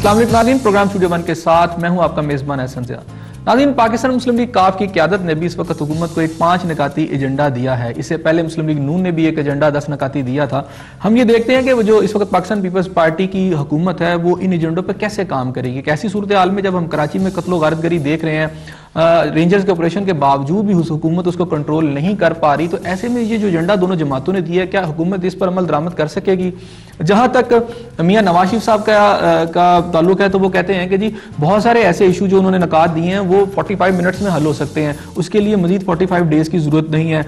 السلام علیکم ناظرین، پروگرام اسٹوڈیو ون کے ساتھ میں ہوں آپ کا میزبان احسن ضیاء۔ ناظرین، پاکستان مسلم لیگ کاف کی قیادت نے بھی اس وقت حکومت کو ایک 5 نکاتی ایجنڈا دیا ہے۔ اس سے پہلے مسلم لیگ نون نے بھی ایک ایجنڈا 10 نکاتی دیا تھا۔ ہم یہ دیکھتے ہیں کہ وہ جو اس وقت پاکستان پیپلز پارٹی کی حکومت ہے وہ ان ایجنڈوں پر کیسے کام کرے گی۔ کیسی صورتحال میں جب ہم کراچی میں قتل و غارت گری دیکھ رہے ہیں، رینجرز کے آپریشن کے باوجود بھی حکومت اس کو کنٹرول نہیں کر پا رہی، تو ایسے میں یہ جو ایجنڈا دونوں جماعتوں نے دیا ہے، کیا حکومت اس پر عمل درآمد کر سکے گی؟ جہاں تک میاں نواز شریف صاحب کا تعلق ہے تو وہ کہتے ہیں کہ جی بہت سارے ایسے ایشو جو انہوں نے نکات دیے ہیں وہ 45 منٹس میں حل ہو سکتے ہیں، اس کے لیے مزید 45 ڈیز کی ضرورت نہیں ہے۔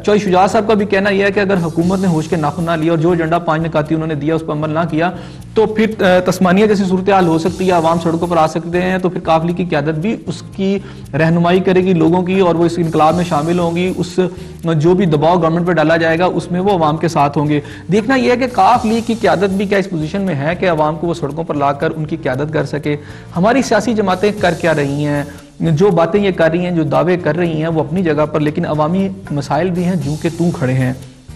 چوہے شجاعت صاحب کا بھی کہنا یہ ہے کہ اگر حکومت نے ہوش کے ناخن نہ لیا اور جو ایجنڈا 5 نکاتی انہوں نے دیا اس پر عمل نہ کیا تو پھر تسمانیہ جیسی صورتحال ہو سکتی ہے، عوام سڑکوں پر آ سکتے ہیں، تو پھر کاف لیگ کی قیادت بھی اس کی رہنمائی کرے گی لوگوں کی اور وہ اس انقلاب میں شامل ہوں گی۔ اس جو بھی دباؤ گورنمنٹ پہ ڈالا جائے گا اس میں وہ عوام کے ساتھ ہوں گے۔ دیکھنا یہ ہے کہ کاف لیگ کی قیادت بھی کیا اس پوزیشن میں ہے کہ عوام کو وہ سڑکوں پر لا کر ان کی قیادت کر سکے۔ ہماری سیاسی جماعتیں کر کیا رہی ہیں، جو باتیں یہ کر رہی ہیں، جو دعوے کر رہی ہیں وہ اپنی جگہ پر، لیکن عوامی مسائل بھی ہیں جو کہ توں کھڑے ہیں۔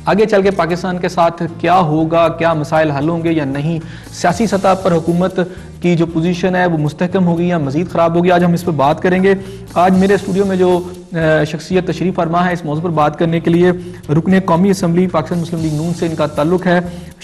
آگے چل کے پاکستان کے ساتھ کیا ہوگا، کیا مسائل حل ہوں گے یا نہیں، سیاسی سطح پر حکومت کی جو پوزیشن ہے وہ مستحکم ہوگی یا مزید خراب ہوگی، آج ہم اس پہ بات کریں گے۔ آج میرے اسٹوڈیو میں جو شخصیت تشریف فرما ہے اس موضوع پر بات کرنے کے لیے، رکن قومی اسمبلی پاکستان مسلم لیگ نون سے ان کا تعلق ہے،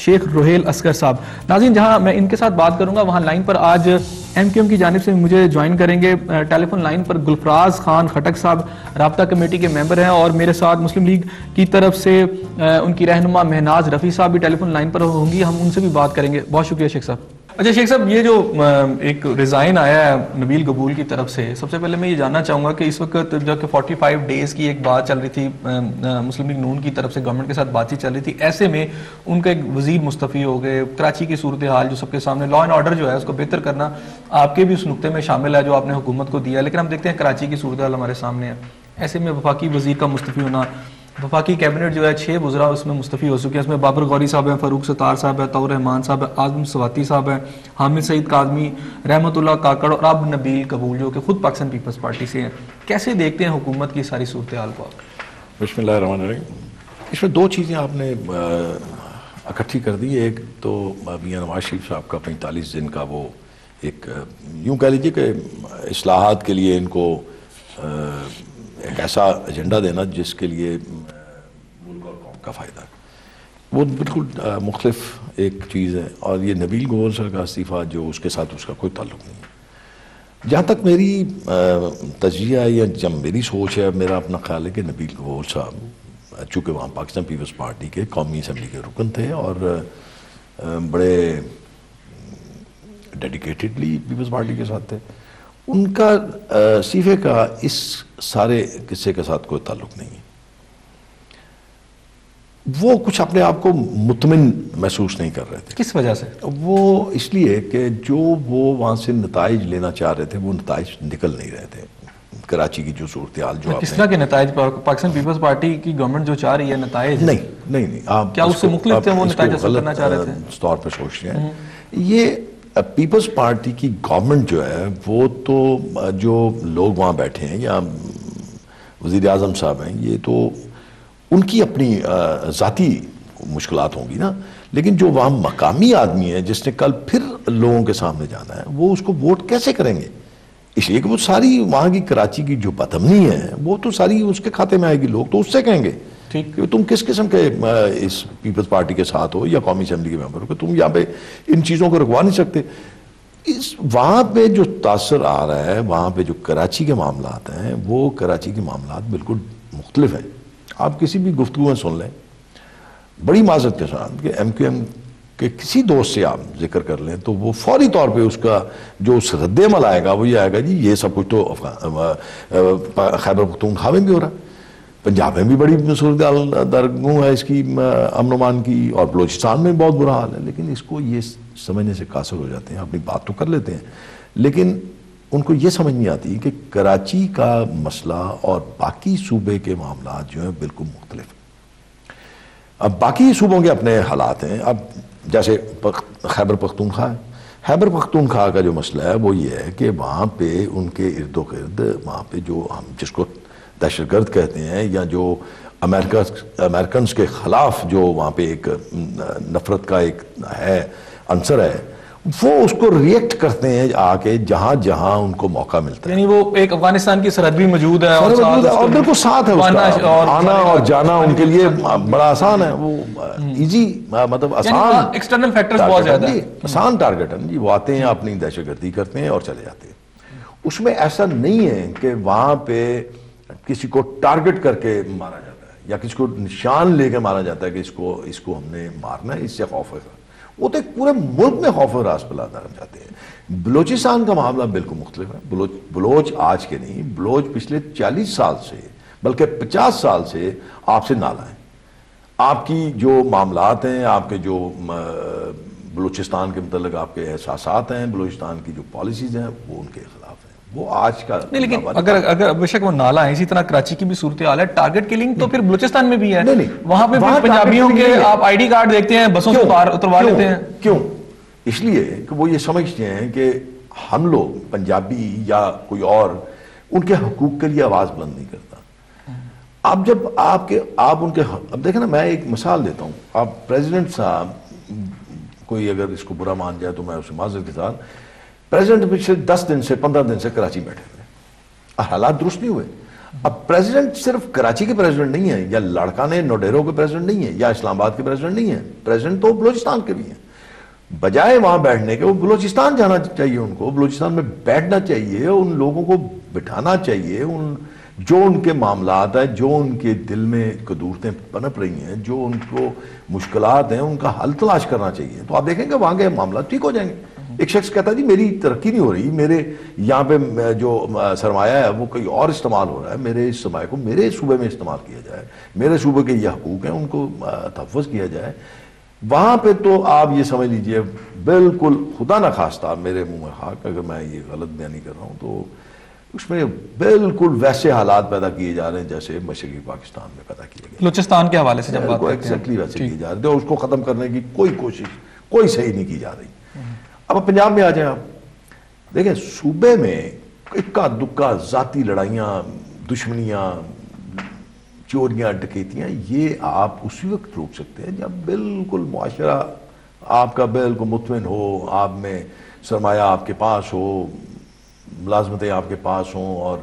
شیخ روہیل اصغر صاحب۔ ناظرین، جہاں میں ان کے ساتھ بات کروں گا وہاں لائن پر آج ایم کیو ایم کی جانب سے مجھے جوائن کریں گے ٹیلی فون لائن پر گلفراز خان خٹک صاحب، رابطہ کمیٹی کے ممبر ہیں، اور میرے ساتھ مسلم لیگ کی طرف سے ان کی رہنما مہناز رفیع صاحب بھی ٹیلی فون لائن پر ہوں گی، ہم ان سے بھی بات کریں گے۔ بہت شکریہ شیخ صاحب۔ اچھا شیخ صاحب، یہ جو ایک ریزائن آیا ہے نبیل قبول کی طرف سے، سب سے پہلے میں یہ جاننا چاہوں گا کہ اس وقت جو کہ 45 ڈیز کی ایک بات چل رہی تھی مسلم لیگ نون کی طرف سے، گورنمنٹ کے ساتھ بات چیت چل رہی تھی، ایسے میں ان کا ایک وزیر مستعفی ہو گئے، کراچی کی صورتحال جو سب کے سامنے، لا اینڈ آرڈر جو ہے اس کو بہتر کرنا آپ کے بھی اس نقطے میں شامل ہے جو آپ نے حکومت کو دیا ہے، لیکن ہم دیکھتے ہیں کراچی کی صورتحال ہمارے سامنے ہے۔ ایسے میں وفاقی وزیر کا مستعفی ہونا، وفاقی کیبنٹ جو ہے 6 وزراء اس میں مستعفی ہو چکے ہیں، اس میں بابر غوری صاحب ہیں، فاروق ستار صاحب ہے، طور رحمان صاحب ہے، اعظم سواتی صاحب ہیں، حامد سعید کاظمی، رحمت اللہ کاکڑ اور اب نبیل قبول جو کہ خود پاکستان پیپلز پارٹی سے ہیں۔ کیسے دیکھتے ہیں حکومت کی ساری صورتحال کو آپ؟ بسم اللہ الرحمن الرحیم۔ اس میں 2 چیزیں آپ نے اکٹھی کر دی۔ ایک تو میاں نواز شریف صاحب کا 45 دن کا وہ ایک یوں کہہ لیجیے کہ اصلاحات کے لیے ان کو ایک ایسا ایجنڈا دینا جس کے لیے ملک اور قوم کا فائدہ ہے، وہ بالکل مختلف ایک چیز ہے۔ اور یہ نبیل قبول صاحب کا استعفیٰ جو اس کے ساتھ اس کا کوئی تعلق نہیں ہے۔ جہاں تک میری تجزیہ یا جب میری سوچ ہے، میرا اپنا خیال ہے کہ نبیل قبول صاحب چونکہ وہاں پاکستان پیپلز پارٹی کے قومی اسمبلی کے رکن تھے اور بڑے ڈیڈیکیٹڈلی پیپلز پارٹی کے ساتھ تھے، ان کا استعفے کا اس سارے قصے کے ساتھ کوئی تعلق نہیں ہے۔ وہ کچھ اپنے آپ کو مطمئن محسوس نہیں کر رہے تھے۔ کس وجہ سے؟ وہ اس لیے کہ جو وہ وہاں سے نتائج لینا چاہ رہے تھے وہ نتائج نکل نہیں رہے تھے۔ کراچی کی جو صورتحال جو کس طرح کے نتائج پاکستان پیپلز پارٹی کی گورنمنٹ جو چاہ رہی ہے نتائج نہیں آپ کیا اس سے مختلف تھے؟ وہ نتائج حاصل کرنا چاہ رہے تھے اس طور پہ سوچ رہے ہیں۔ یہ پیپلز پارٹی کی گورنمنٹ جو ہے وہ تو جو لوگ وہاں بیٹھے ہیں یا وزیر اعظم صاحب ہیں، یہ تو ان کی اپنی ذاتی مشکلات ہوں گی نا، لیکن جو وہاں مقامی آدمی ہے جس نے کل پھر لوگوں کے سامنے جانا ہے وہ اس کو ووٹ کیسے کریں گے؟ اس لیے کہ وہ ساری وہاں کی کراچی کی جو بدامنی ہے وہ تو ساری اس کے کھاتے میں آئے گی، لوگ تو اس سے کہیں گے کہ تم کس قسم کے اس پیپلز پارٹی کے ساتھ ہو یا قومی اسمبلی کے ممبر ہو کہ تم یہاں پہ ان چیزوں کو رکوا نہیں سکتے۔ وہاں پہ جو تاثر آ رہا ہے، وہاں پہ جو کراچی کے معاملات ہیں وہ کراچی کے معاملات بالکل مختلف ہیں۔ آپ کسی بھی گفتگو میں سن لیں، بڑی معذرت کے ساتھ کہ ایم کیو ایم کے کسی دوست سے آپ ذکر کر لیں تو وہ فوری طور پہ اس کا جو اس رد عمل آئے گا وہ یہ آئے گا جی یہ سب کچھ تو خیبر پختونخوا میں بھی ہو رہا ہے، پنجاب میں بھی بڑی صورتحال درگوں ہے اس کی امن و امان کی، اور بلوچستان میں بہت برا حال ہے۔ لیکن اس کو یہ سمجھنے سے قاصر ہو جاتے ہیں، اپنی بات تو کر لیتے ہیں لیکن ان کو یہ سمجھ نہیں آتی کہ کراچی کا مسئلہ اور باقی صوبے کے معاملات جو ہیں بالکل مختلف ہیں۔ اب باقی صوبوں کے اپنے حالات ہیں، اب جیسے خیبر پختونخوا ہے، خیبر پختونخوا کا جو مسئلہ ہے وہ یہ ہے کہ وہاں پہ ان کے ارد و گرد وہاں پہ جو ہم جس کو دہشت گرد کہتے ہیں یا جو امریکنز کے خلاف جو وہاں پہ ایک نفرت کا ایک ہے عنصر ہے، وہ اس کو ریئیکٹ کرتے ہیں آ کے جہاں جہاں ان کو موقع ملتا ہے. یعنی وہ ایک افغانستان کی سرحد بھی موجود ہے اور بالکل ساتھ ہے اس کا آنا اور جانا ان کے لیے بڑا آسان ہے, وہ ایزی مطلب آسان ایکسٹرنل فیکٹرز بہت زیادہ ہیں, آسان ٹارگٹ ہے جی. وہ آتے ہیں اپنی دہشت گردی کرتے ہیں اور چلے جاتے ہیں. اس میں ایسا نہیں ہے کہ وہاں پہ کسی کو ٹارگٹ کر کے مارا جاتا ہے یا کسی کو نشان لے کے مارا جاتا ہے کہ اس کو ہم نے مارنا ہے, اس سے خوف ہے. وہ تو ایک پورے ملک میں خوف و راس پھیلانا چاہتے ہیں. بلوچستان کا معاملہ بالکل مختلف ہے. بلوچ آج کے نہیں, بلوچ پچھلے 40 سال سے بلکہ 50 سال سے آپ سے نالا ہیں. آپ کی جو معاملات ہیں, آپ کے جو بلوچستان کے متعلق آپ کے احساسات ہیں, بلوچستان کی جو پالیسیز ہیں, وہ ان کے خلاف ہیں. وہ آج کا نہیں, لیکن اگر بے شک وہ نالا ہے, اسی طرح کراچی کی بھی صورتحال ہے, ٹارگٹ کلنگ تو پھر بلوچستان میں بھی ہے. وہاں پہ پنجابیوں کے آپ آئی ڈی کارڈ دیکھتے ہیں, بسوں سے اتروا لیتے ہیں. کیوں؟ اس لیے کہ وہ یہ سمجھتے ہیں کہ ہم لوگ پنجابی یا کوئی اور ان کے حقوق کے لیے آواز بلند نہیں کرتا. اب جب آپ ان کے اب دیکھیں نا, میں ایک مثال دیتا ہوں. آپ پریزیڈنٹ صاحب, کوئی اگر اس کو برا مان جائے تو میں اسے معذرت کے ساتھ, پریزیڈنٹ پچھلے 10 دن سے 15 دن سے کراچی بیٹھے ہوئے اور حالات درست نہیں ہوئے. اب پریزیڈنٹ صرف کراچی کے پریزیڈنٹ نہیں ہے, یا لاڑکانہ نوڈیرو کے پریزیڈنٹ نہیں ہے, یا اسلام آباد کے پریزیڈنٹ نہیں ہے. پریزیڈنٹ تو بلوچستان کے بھی ہیں. بجائے وہاں بیٹھنے کے وہ بلوچستان جانا چاہیے, ان کو بلوچستان میں بیٹھنا چاہیے, ان لوگوں کو بٹھانا چاہیے, جو ان کے معاملات ہیں, جو ان کے دل میں قدورتیں پنپ رہی ہیں, جو ان کو مشکلات ہیں, ان کا حل تلاش کرنا چاہیے. تو آپ دیکھیں گے وہاں کے معاملات ٹھیک ہو جائیں گے. ایک شخص کہتا ہے جی میری ترقی نہیں ہو رہی, میرے یہاں پہ جو سرمایہ ہے وہ کوئی اور استعمال ہو رہا ہے, میرے اس سرمایہ کو میرے صوبے میں استعمال کیا جائے, میرے صوبے کے یہ حقوق ہیں ان کو تحفظ کیا جائے. وہاں پہ تو آپ یہ سمجھ لیجئے بالکل خدا نہ خواستہ, میرے منہ میں خاک اگر میں یہ غلط بیانی کر رہا ہوں, تو اس میں بالکل ویسے حالات پیدا کیے جا رہے ہیں جیسے مشرقی پاکستان میں پیدا کیے گئے. بلوچستان کے حوالے سے جب بات کرتے ہیں ایگزیکٹلی ویسے کیے جا رہے ہیں, اور اس کو ختم کرنے کی کوئی کوشش کوئی صحیح نہیں کی جا رہی. اب پنجاب میں آ جائیں آپ دیکھیں, صوبے میں اکا دکا ذاتی لڑائیاں, دشمنیاں, چوریاں, ڈکیتیاں, یہ آپ اسی وقت روک سکتے ہیں جب بالکل معاشرہ آپ کا بالکل مطمئن ہو, آپ میں سرمایہ آپ کے پاس ہو, ملازمتیں آپ کے پاس ہوں, اور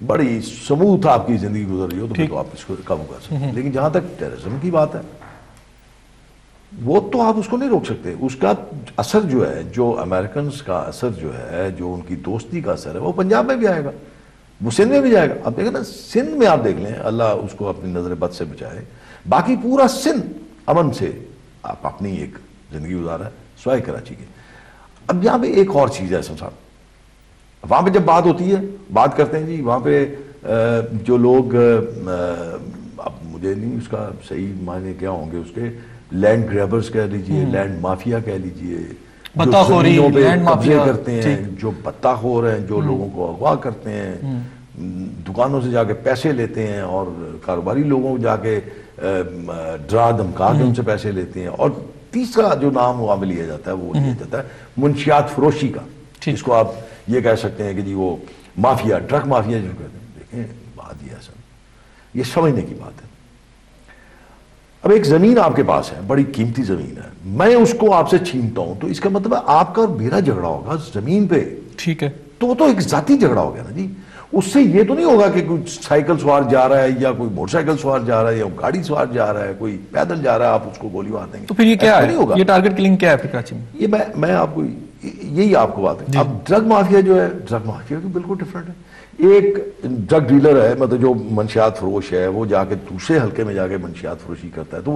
بڑی سموتھ آپ کی زندگی گزر رہی ہو, تو پھر تو آپ اس کو قابو کر سکتے ہیں. لیکن جہاں تک ٹیررزم کی بات ہے, وہ تو آپ اس کو نہیں روک سکتے. اس کا اثر جو ہے, جو امریکنز کا اثر جو ہے, جو ان کی دوستی کا اثر ہے, وہ پنجاب میں بھی آئے گا, وہ سندھ میں بھی جائے گا. اب دیکھیں نا, سندھ میں آپ دیکھ لیں, اللہ اس کو اپنی نظر بد سے بچائے, باقی پورا سندھ امن سے آپ اپنی ایک زندگی گزارا ہے سوائے کراچی کے. اب یہاں پہ ایک اور چیز ہے صاحب, وہاں پہ جب بات ہوتی ہے, بات کرتے ہیں جی وہاں پہ جو لوگ, اب مجھے نہیں اس کا صحیح معنی کیا ہوں گے اس کے, لینڈ گریبرز کہہ لیجئے, لینڈ مافیا کہہ لیجئے, جو زمینوں پہ قبضے کرتے ہیں, جو بتہ خور ہیں, جو لوگوں کو اغوا کرتے ہیں, دکانوں سے جا کے پیسے لیتے ہیں, اور کاروباری لوگوں کو جا کے ڈرا دھمکا کے ان سے پیسے لیتے ہیں. اور تیسرا جو نام وہاں پہ لیا جاتا ہے وہ لیا جاتا ہے منشیات فروشی کا, جس کو آپ یہ کہہ سکتے ہیں کہ جی وہ مافیا, ڈرگ مافیا جو کہتے ہیں. دیکھیں بات یہ ہے, یہ سمجھنے کی بات ہے. اب ایک زمین آپ کے پاس ہے, بڑی قیمتی زمین ہے, میں اس کو آپ سے چھینتا ہوں, تو اس کا مطلب ہے آپ کا اور میرا جھگڑا ہوگا زمین پہ, ٹھیک ہے, تو وہ تو ایک ذاتی جھگڑا ہو گیا نا جی. اس سے یہ تو نہیں ہوگا کہ کوئی سائیکل سوار جا رہا ہے, یا کوئی موٹر سائیکل سوار جا رہا ہے, یا گاڑی سوار جا رہا ہے, کوئی پیدل جا رہا ہے, آپ اس کو گولی مار دیں گے. تو پھر یہ کیا ہے, یہ ٹارگٹ کلنگ کیا ہے پھر کراچی میں؟ یہ میں آپ کو یہی آپ کو بات ہے. اب ڈرگ مافیا جو ہے, ڈرگ مافیا تو بالکل ڈفرینٹ ہے. ایک ڈرگ ڈیلر ہے, مطلب جو منشیات فروش ہے, وہ جا کے دوسرے حلقے میں جا کے منشیات فروشی کرتا ہے, تو